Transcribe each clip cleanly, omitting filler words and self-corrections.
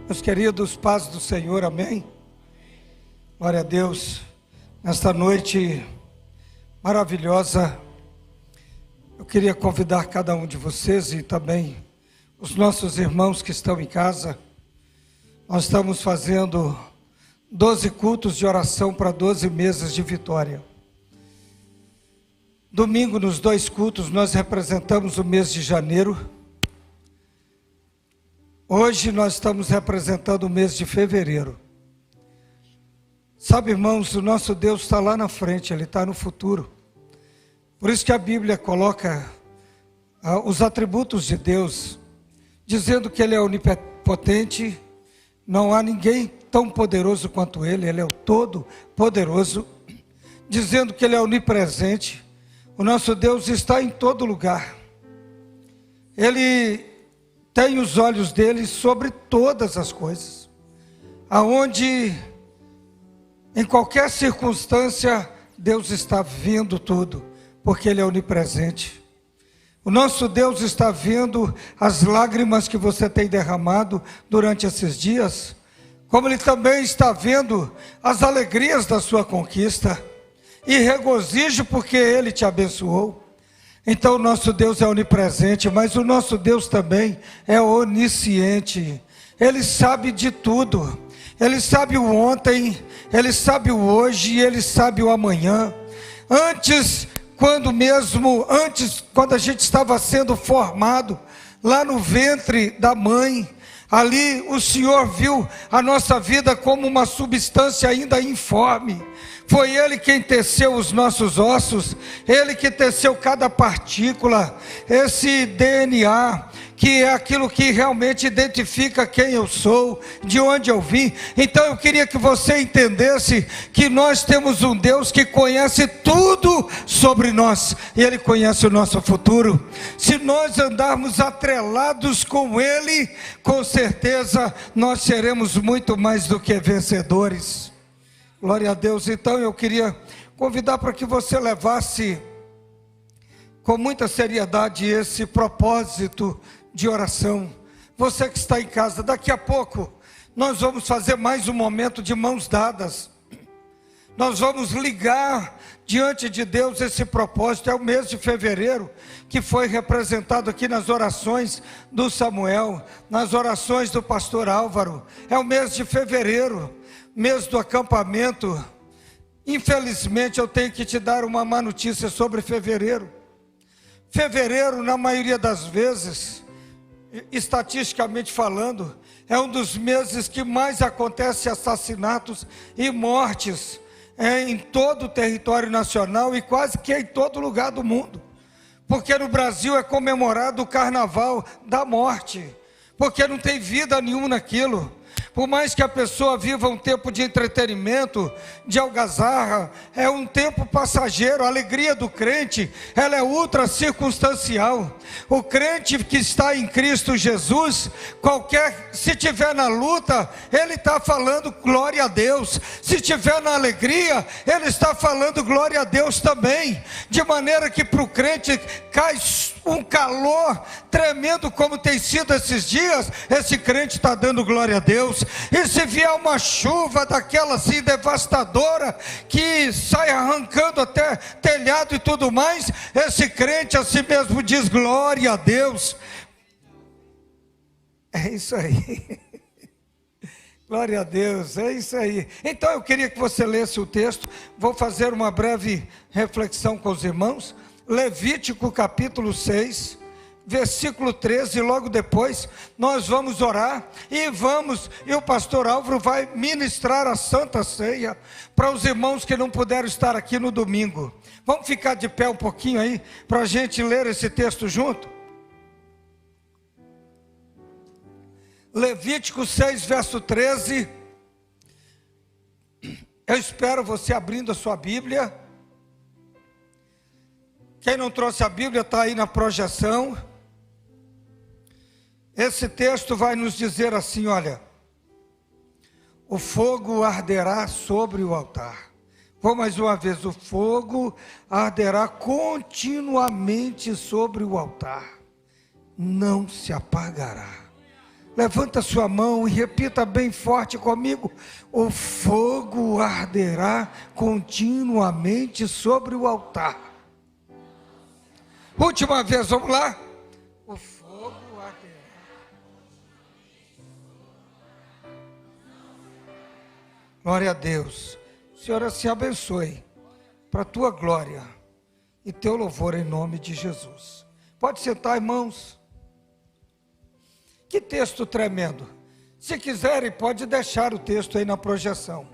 Meus queridos, paz do Senhor, amém? Glória a Deus. Nesta noite maravilhosa, eu queria convidar cada um de vocês e também os nossos irmãos que estão em casa. Nós estamos fazendo 12 cultos de oração para 12 meses de vitória. Domingo, nos 2 cultos, nós representamos o mês de janeiro. Hoje nós estamos representando o mês de fevereiro. Sabe, irmãos, o nosso Deus está lá na frente, Ele está no futuro. Por isso que a Bíblia coloca os atributos de Deus, dizendo que Ele é onipotente, não há ninguém tão poderoso quanto Ele é o todo-poderoso, dizendo que Ele é onipresente. O nosso Deus está em todo lugar. Ele tem os olhos dele sobre todas as coisas, aonde, em qualquer circunstância, Deus está vendo tudo, porque Ele é onipresente. O nosso Deus está vendo as lágrimas que você tem derramado durante esses dias, como Ele também está vendo as alegrias da sua conquista, e regozijo porque Ele te abençoou. Então o nosso Deus é onipresente, mas o nosso Deus também é onisciente. Ele sabe de tudo. Ele sabe o ontem, Ele sabe o hoje e Ele sabe o amanhã. Quando a gente estava sendo formado lá no ventre da mãe, ali o Senhor viu a nossa vida como uma substância ainda informe. Foi Ele quem teceu os nossos ossos, Ele que teceu cada partícula, esse DNA, que é aquilo que realmente identifica quem eu sou, de onde eu vim. Então eu queria que você entendesse que nós temos um Deus que conhece tudo sobre nós, e Ele conhece o nosso futuro. Se nós andarmos atrelados com Ele, com certeza nós seremos muito mais do que vencedores. Glória a Deus. Então eu queria convidar para que você levasse com muita seriedade esse propósito de oração. Você que está em casa, daqui a pouco nós vamos fazer mais um momento de mãos dadas. Nós vamos ligar diante de Deus esse propósito. É o mês de fevereiro que foi representado aqui nas orações do Samuel, nas orações do pastor Álvaro. É o mês de fevereiro, mês do acampamento. Infelizmente eu tenho que te dar uma má notícia sobre fevereiro. Fevereiro, na maioria das vezes, estatisticamente falando, é um dos meses que mais acontece assassinatos e mortes em todo o território nacional e quase que em todo lugar do mundo. Porque no Brasil é comemorado o carnaval da morte, porque não tem vida nenhuma naquilo. Por mais que a pessoa viva um tempo de entretenimento, de algazarra, é um tempo passageiro. A alegria do crente, ela é ultra circunstancial. O crente que está em Cristo Jesus, se tiver na luta, ele está falando glória a Deus. Se tiver na alegria, ele está falando glória a Deus também. De maneira que para o crente cai um calor tremendo como tem sido esses dias, esse crente está dando glória a Deus. E se vier uma chuva daquela assim devastadora, que sai arrancando até telhado e tudo mais, esse crente assim mesmo diz glória a Deus. É isso aí. Glória a Deus, é isso aí. Então eu queria que você lesse o texto. Vou fazer uma breve reflexão com os irmãos. Levítico capítulo 6, versículo 13, logo depois nós vamos orar e o pastor Álvaro vai ministrar a Santa Ceia para os irmãos que não puderam estar aqui no domingo. Vamos ficar de pé um pouquinho aí para a gente ler esse texto junto? Levítico 6, verso 13. Eu espero você abrindo a sua Bíblia. Quem não trouxe a Bíblia está aí na projeção. Esse texto vai nos dizer assim, olha: o fogo arderá sobre o altar. Vou mais uma vez: o fogo arderá continuamente sobre o altar, não se apagará, Levanta sua mão e repita bem forte comigo: o fogo arderá continuamente sobre o altar. Última vez, vamos lá? O fogo arderá. Glória a Deus. Senhora, se abençoe para a tua glória e teu louvor em nome de Jesus. Pode sentar, irmãos. Que texto tremendo. Se quiserem, pode deixar o texto aí na projeção.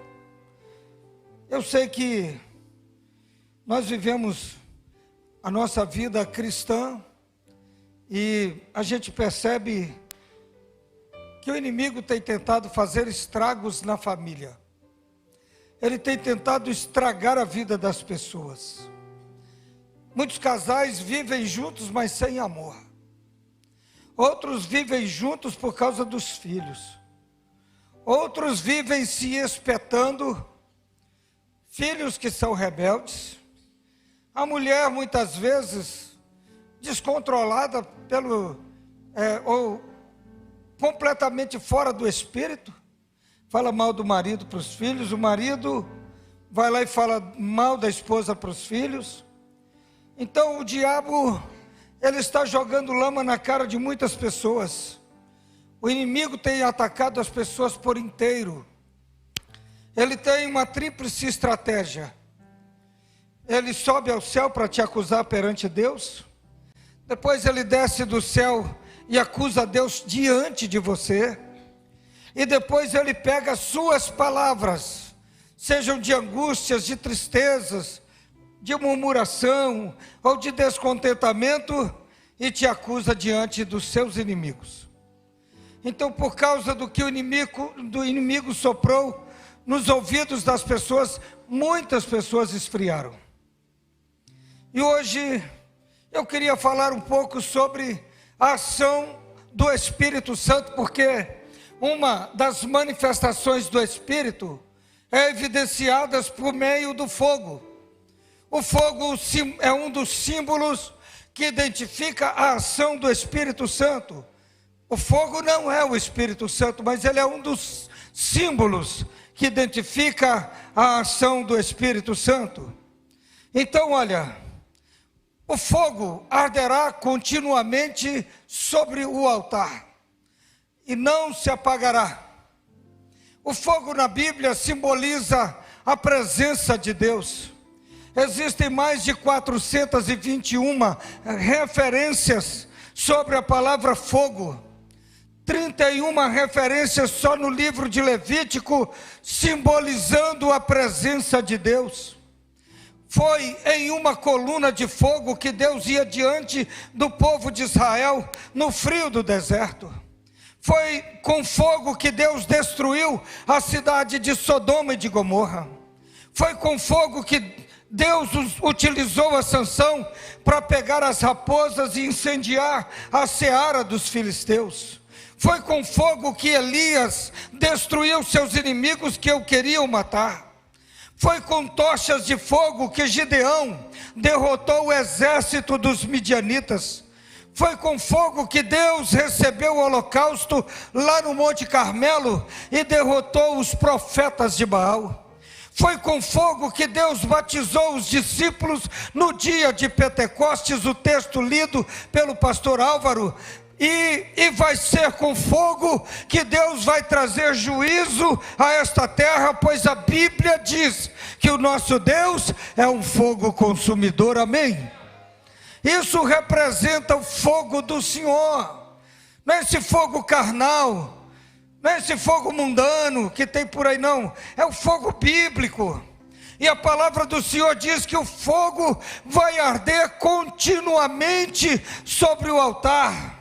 Eu sei que nós vivemos a nossa vida cristã e a gente percebe que o inimigo tem tentado fazer estragos na família. Ele tem tentado estragar a vida das pessoas. Muitos casais vivem juntos, mas sem amor. Outros vivem juntos por causa dos filhos. Outros vivem se espetando. Filhos que são rebeldes. A mulher, muitas vezes, descontrolada ou completamente fora do espírito, fala mal do marido para os filhos, o marido vai lá e fala mal da esposa para os filhos. Então o diabo, ele está jogando lama na cara de muitas pessoas. O inimigo tem atacado as pessoas por inteiro. Ele tem uma tríplice estratégia. Ele sobe ao céu para te acusar perante Deus. Depois ele desce do céu e acusa Deus diante de você. E depois ele pega as suas palavras, sejam de angústias, de tristezas, de murmuração ou de descontentamento, e te acusa diante dos seus inimigos. Então, por causa do que o inimigo soprou nos ouvidos das pessoas, muitas pessoas esfriaram. E hoje eu queria falar um pouco sobre a ação do Espírito Santo, porque uma das manifestações do Espírito é evidenciada por meio do fogo. O fogo é um dos símbolos que identifica a ação do Espírito Santo. O fogo não é o Espírito Santo, mas ele é um dos símbolos que identifica a ação do Espírito Santo. Então, olha, o fogo arderá continuamente sobre o altar e não se apagará. O fogo na Bíblia simboliza a presença de Deus. Existem mais de 421 referências sobre a palavra fogo. 31 referências só no livro de Levítico, simbolizando a presença de Deus. Foi em uma coluna de fogo que Deus ia diante do povo de Israel no frio do deserto. Foi com fogo que Deus destruiu a cidade de Sodoma e de Gomorra. Foi com fogo que Deus utilizou a Sansão para pegar as raposas e incendiar a seara dos filisteus. Foi com fogo que Elias destruiu seus inimigos que o queriam matar. Foi com tochas de fogo que Gideão derrotou o exército dos midianitas. Foi com fogo que Deus recebeu o holocausto lá no Monte Carmelo e derrotou os profetas de Baal. Foi com fogo que Deus batizou os discípulos no dia de Pentecostes, o texto lido pelo pastor Álvaro. E vai ser com fogo que Deus vai trazer juízo a esta terra, pois a Bíblia diz que o nosso Deus é um fogo consumidor, amém? Isso representa o fogo do Senhor, não é esse fogo carnal, não é esse fogo mundano que tem por aí não, é o fogo bíblico. E a palavra do Senhor diz que o fogo vai arder continuamente sobre o altar.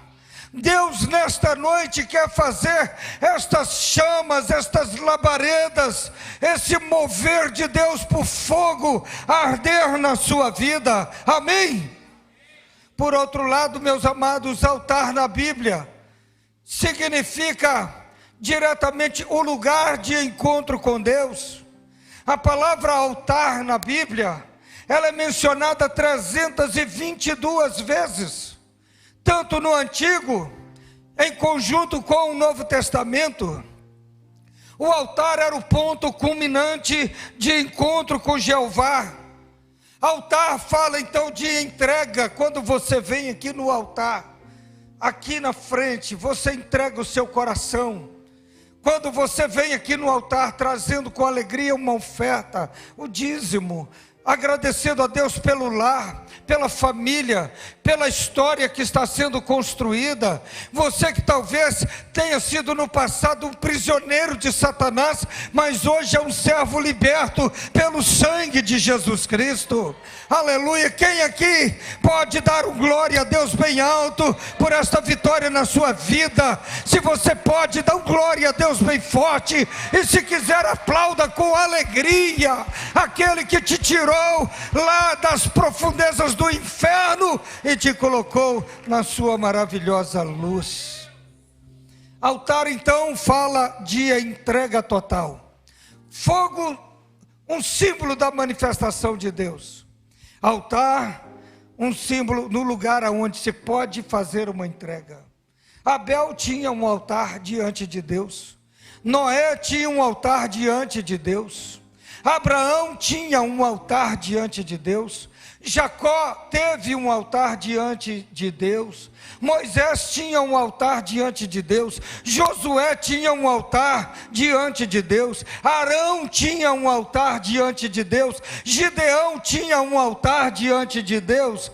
Deus nesta noite quer fazer estas chamas, estas labaredas, esse mover de Deus por fogo arder na sua vida, amém? Por outro lado, meus amados, altar na Bíblia significa diretamente o lugar de encontro com Deus. A palavra altar na Bíblia, ela é mencionada 322 vezes, tanto no Antigo em conjunto com o Novo Testamento, o altar era o ponto culminante de encontro com Jeová. Altar fala então de entrega. Quando você vem aqui no altar, aqui na frente, você entrega o seu coração. Quando você vem aqui no altar trazendo com alegria uma oferta, o dízimo, agradecendo a Deus pelo lar, pela família, pela história que está sendo construída. Você que talvez tenha sido no passado um prisioneiro de Satanás, mas hoje é um servo liberto pelo sangue de Jesus Cristo. Aleluia. Quem aqui pode dar um glória a Deus bem alto por esta vitória na sua vida? Se você pode, dá um glória a Deus bem forte, e se quiser, aplauda com alegria aquele que te tirou lá das profundezas do inferno e te colocou na sua maravilhosa luz. Altar então fala de entrega total. Fogo, um símbolo da manifestação de Deus. Altar, um símbolo no lugar onde se pode fazer uma entrega. Abel tinha um altar diante de Deus. Noé tinha um altar diante de Deus. Abraão tinha um altar diante de Deus. Jacó teve um altar diante de Deus. Moisés tinha um altar diante de Deus. Josué tinha um altar diante de Deus. Arão tinha um altar diante de Deus. Gideão tinha um altar diante de Deus.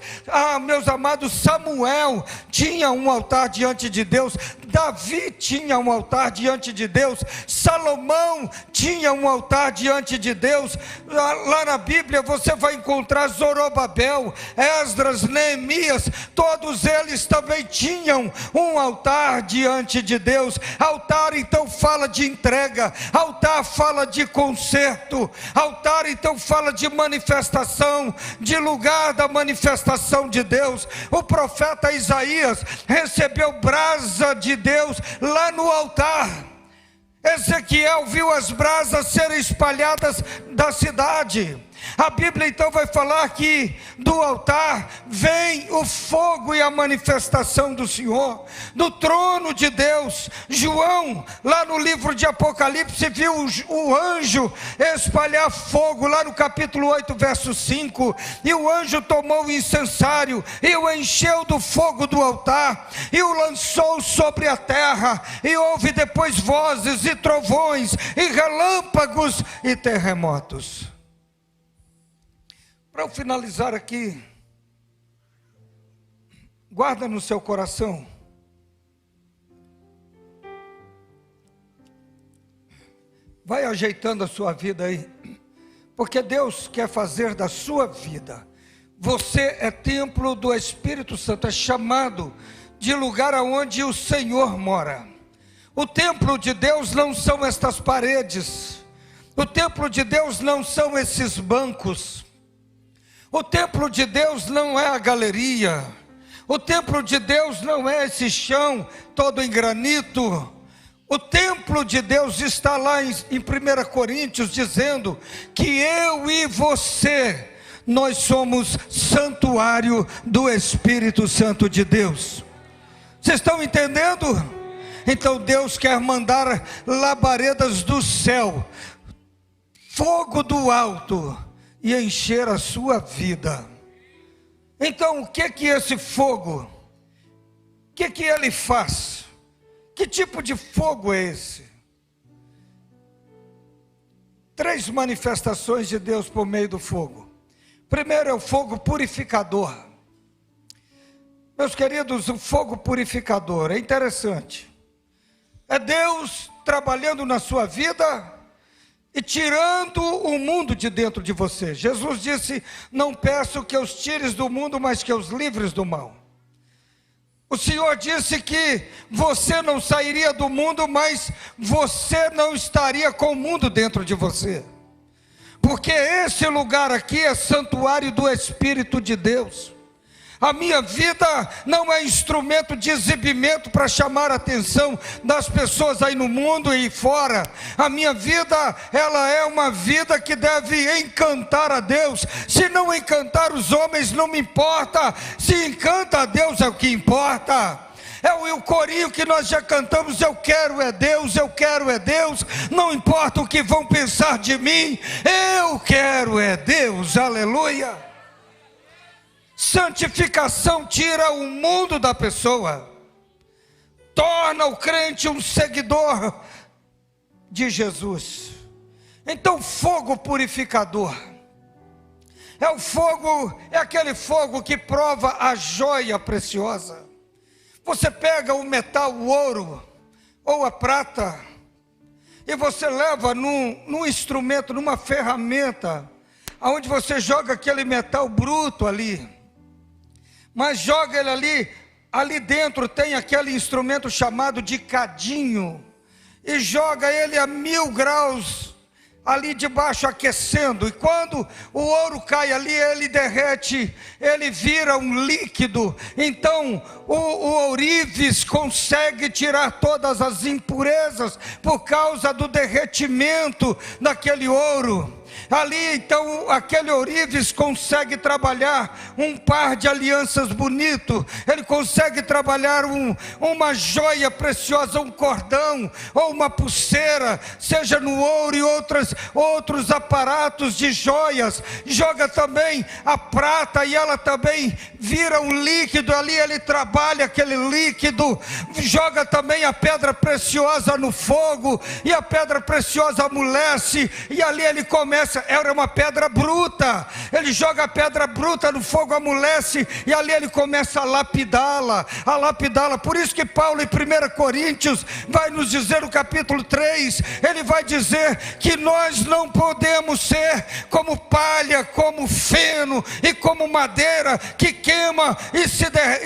Meus amados, Samuel tinha um altar diante de Deus. Davi tinha um altar diante de Deus. Salomão tinha um altar diante de Deus. Lá na Bíblia você vai encontrar Zorobabel, Esdras, Neemias. Todos eles também tinham um altar diante de Deus. Altar então fala de entrega. Altar fala de conserto. Altar então fala de manifestação, de lugar da manifestação de Deus. O profeta Isaías recebeu brasa de Deus lá no altar. Ezequiel viu as brasas serem espalhadas da cidade. A Bíblia então vai falar que do altar vem o fogo e a manifestação do Senhor, do trono de Deus. João, lá no livro de Apocalipse, viu o anjo espalhar fogo, lá no capítulo 8, verso 5. E o anjo tomou o incensário e o encheu do fogo do altar e o lançou sobre a terra. E houve depois vozes e trovões e relâmpagos e terremotos. Para eu finalizar aqui, guarda no seu coração, vai ajeitando a sua vida aí, porque Deus quer fazer da sua vida. Você é templo do Espírito Santo, é chamado de lugar aonde o Senhor mora. O templo de Deus não são estas paredes, o templo de Deus não são esses bancos. O templo de Deus não é a galeria. O templo de Deus não é esse chão todo em granito. O templo de Deus está lá em 1 Coríntios dizendo que eu e você, nós somos santuário do Espírito Santo de Deus. Vocês estão entendendo? Então Deus quer mandar labaredas do céu, fogo do alto, e encher a sua vida. Então o que esse fogo, o que ele faz? Que tipo de fogo é esse? 3 manifestações de Deus por meio do fogo. Primeiro é o fogo purificador. Meus queridos, o fogo purificador é interessante. É Deus trabalhando na sua vida e tirando o mundo de dentro de você. Jesus disse: não peço que os tires do mundo, mas que os livres do mal. O Senhor disse que você não sairia do mundo, mas você não estaria com o mundo dentro de você. Porque esse lugar aqui é santuário do Espírito de Deus. A minha vida não é instrumento de exibimento para chamar a atenção das pessoas aí no mundo e fora. A minha vida, ela é uma vida que deve encantar a Deus. Se não encantar os homens, não me importa. Se encanta a Deus, é o que importa. É o corinho que nós já cantamos: eu quero é Deus, eu quero é Deus, não importa o que vão pensar de mim, eu quero é Deus, aleluia. Santificação tira o mundo da pessoa, torna o crente um seguidor de Jesus. Então, fogo purificador é o fogo, é aquele fogo que prova a joia preciosa. Você pega o metal, o ouro ou a prata, e você leva num instrumento, numa ferramenta, aonde você joga aquele metal bruto ali, mas joga ele ali dentro tem aquele instrumento chamado de cadinho, e joga ele a 1000 graus ali debaixo, aquecendo, e quando o ouro cai ali, ele derrete, ele vira um líquido. Então o ourives consegue tirar todas as impurezas por causa do derretimento daquele ouro. Ali então aquele ourives consegue trabalhar um par de alianças bonito, ele consegue trabalhar uma joia preciosa, um cordão ou uma pulseira, seja no ouro e outros aparatos de joias. Joga também a prata e ela também vira um líquido, ali ele trabalha aquele líquido. Joga também a pedra preciosa no fogo e a pedra preciosa amolece, e ali ele começa. Era uma pedra bruta, ele joga a pedra bruta no fogo, amolece, e ali ele começa a lapidá-la. Por isso que Paulo em 1 Coríntios vai nos dizer no capítulo 3, ele vai dizer que nós não podemos ser como palha, como feno e como madeira que queima e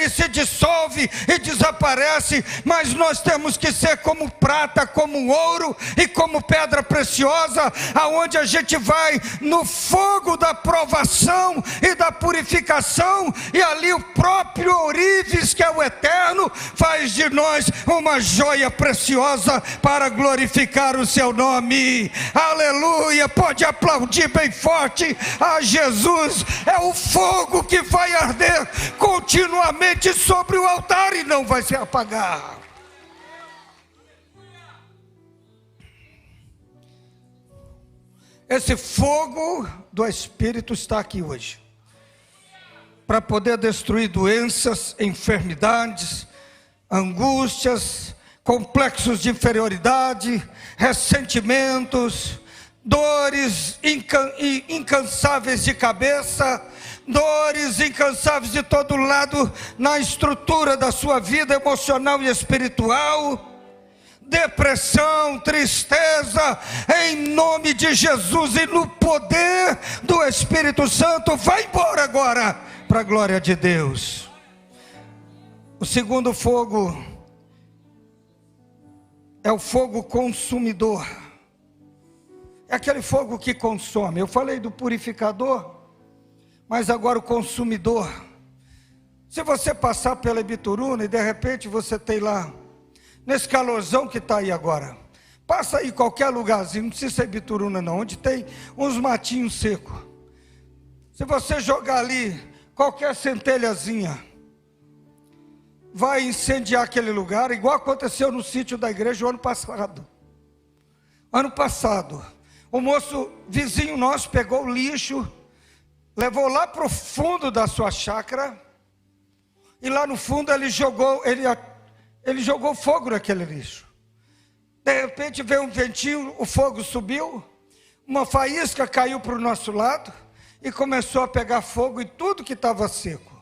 se dissolve e desaparece, mas nós temos que ser como prata, como ouro e como pedra preciosa, aonde a gente vai no fogo da provação e da purificação, e ali o próprio ourives, que é o eterno, faz de nós uma joia preciosa para glorificar o seu nome. Aleluia! Pode aplaudir bem forte a Jesus. É o fogo que vai arder continuamente sobre o altar e não vai se apagar. Esse fogo do Espírito está aqui hoje, para poder destruir doenças, enfermidades, angústias, complexos de inferioridade, ressentimentos, dores incansáveis de cabeça, dores incansáveis de todo lado na estrutura da sua vida emocional e espiritual, depressão, tristeza, em nome de Jesus e no poder do Espírito Santo, vai embora agora, para a glória de Deus. O segundo fogo é o fogo consumidor, é aquele fogo que consome. Eu falei do purificador, mas agora o consumidor. Se você passar pela Ibituruna e de repente você tem lá, nesse calorzão que está aí agora, passa aí qualquer lugarzinho, não precisa ser Ibituruna não, onde tem uns matinhos secos, se você jogar ali qualquer centelhazinha, vai incendiar aquele lugar, igual aconteceu no sítio da igreja o ano passado. O moço vizinho nosso pegou o lixo, levou lá para o fundo da sua chácara, e lá no fundo ele jogou fogo naquele lixo. De repente veio um ventinho, o fogo subiu, uma faísca caiu para o nosso lado e começou a pegar fogo em tudo que estava seco,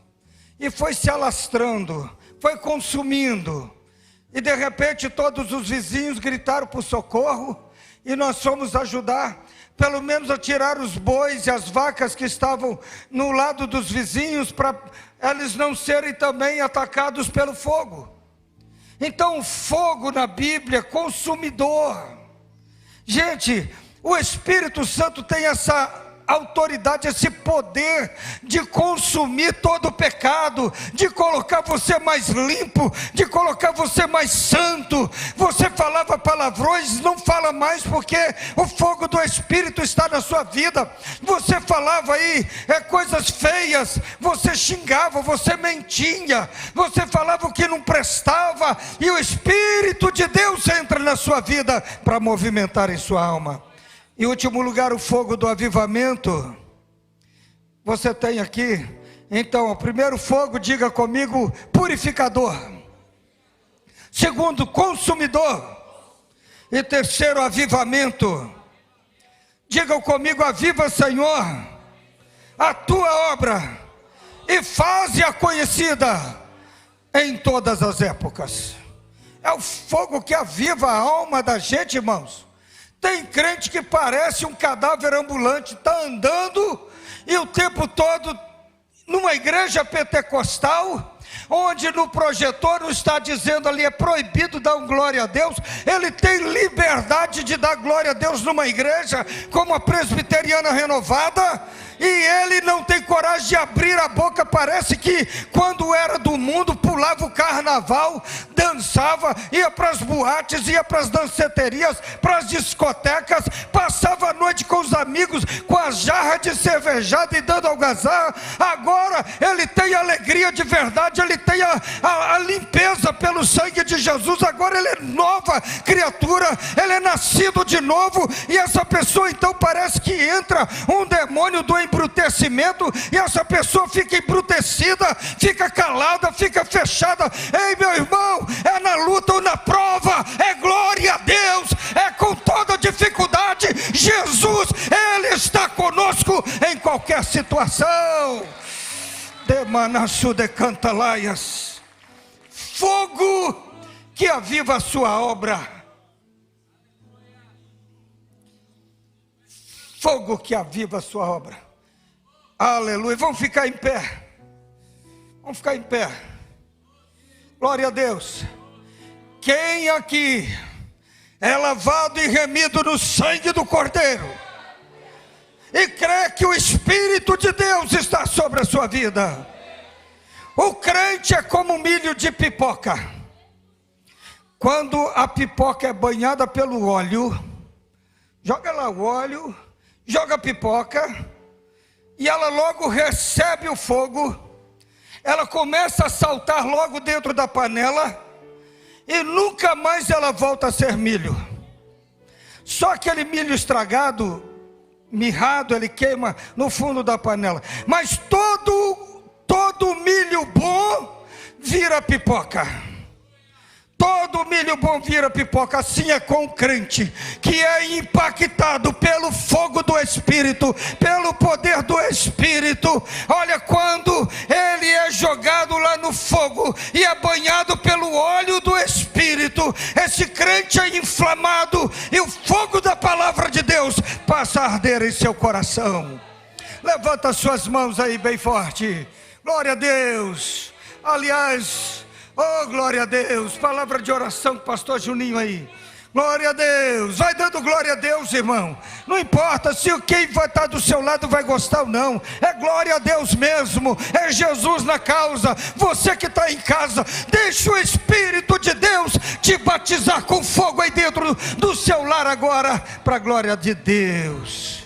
e foi se alastrando, foi consumindo, e de repente todos os vizinhos gritaram por socorro, e nós fomos ajudar, pelo menos a tirar os bois e as vacas que estavam no lado dos vizinhos, para eles não serem também atacados pelo fogo. Então o fogo na Bíblia é consumidor. Gente, o Espírito Santo tem essa autoridade, esse poder de consumir todo o pecado, de colocar você mais limpo, de colocar você mais santo. Você falava palavrões, não fala mais, porque o fogo do Espírito está na sua vida. Você falava aí coisas feias, você xingava, você mentia, você falava o que não prestava, e o Espírito de Deus entra na sua vida para movimentar em sua alma. Em último lugar, o fogo do avivamento. Você tem aqui, então, o primeiro fogo, diga comigo, purificador. Segundo, consumidor. E terceiro, avivamento. Diga comigo, aviva, Senhor, a tua obra e faze-a conhecida em todas as épocas. É o fogo que aviva a alma da gente, irmãos. Tem crente que parece um cadáver ambulante, está andando e o tempo todo numa igreja pentecostal, onde no projetor não está dizendo ali, é proibido dar um glória a Deus. Ele tem liberdade de dar glória a Deus numa igreja como a presbiteriana renovada, e ele não tem coragem de abrir a boca. Parece que quando era do mundo, pulava o carnaval, dançava, ia para as boates, ia para as danceterias, para as discotecas, passava a noite com os amigos, com a jarra de cervejada e dando algazarra. Agora ele tem alegria de verdade, ele tem a limpeza pelo sangue de Jesus. Agora ele é nova criatura, ele é nascido de novo. E essa pessoa então parece que entra um demônio do embrutecimento, e essa pessoa fica embrutecida, fica calada, fica fechada. Ei, meu irmão, é na luta ou na prova, é glória a Deus, é com toda dificuldade. Jesus, Ele está conosco em qualquer situação. Demanachu de cantalaias, fogo que aviva a sua obra. Fogo que aviva a sua obra. Aleluia. Vamos ficar em pé. Vamos ficar em pé. Glória a Deus. Quem aqui é lavado e remido no sangue do Cordeiro e crê que o Espírito de Deus está sobre a sua vida? O crente é como um milho de pipoca. Quando a pipoca é banhada pelo óleo, joga lá o óleo, joga a pipoca, e ela logo recebe o fogo, ela começa a saltar logo dentro da panela, e nunca mais ela volta a ser milho. Só aquele milho estragado, mirrado, ele queima no fundo da panela. Mas todo milho bom vira pipoca. Todo milho bom vira pipoca. Assim é com o crente que é impactado pelo fogo do Espírito, pelo poder do Espírito. Olha, quando ele é jogado lá no fogo e é banhado pelo óleo do Espírito, esse crente é inflamado, e o fogo da palavra de Deus passa a arder em seu coração. Levanta as suas mãos aí bem forte. Glória a Deus. Aliás, oh, glória a Deus. Palavra de oração com o pastor Juninho aí. Glória a Deus. Vai dando glória a Deus, irmão. Não importa se quem vai estar do seu lado vai gostar ou não. É glória a Deus mesmo. É Jesus na causa. Você que está em casa, deixa o Espírito de Deus te batizar com fogo aí dentro do seu lar agora, para a glória de Deus.